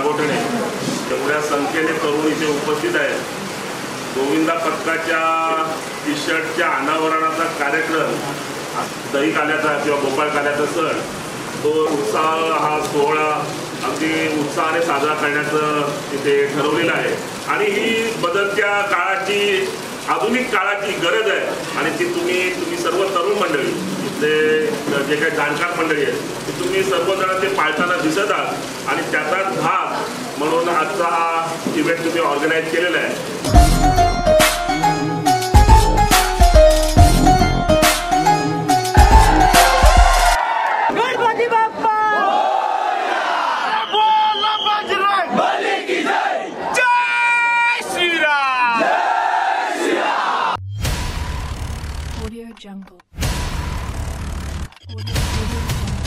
नागोठणे एवढ्या संख्येने तरुण इथे उपस्थित आहेत. गोविंदा पथकाच्या टी शर्टच्या अनावरणाचा कार्यक्रम, दही काल्याचा किंवा गोपाळ काल्याचा सण, तो उत्साह हा सोहळा अगदी उत्साहाने साजरा करण्याचं इथे ठरवलेलं आहे. आणि ही बदलत्या काळाची, आधुनिक काळाची गरज आहे आणि ती तुम्ही सर्व तरुण मंडळी, इथले जे काही जाणकार मंडळी आहेत ते तुम्ही सर्वजण ते पाळताना दिसत आहात आणि त्याचाच भाग म्हणून आजचा हा इव्हेंट तुम्ही ऑर्गनाईज केलेला आहे. Audio Jungle. Audio Jungle.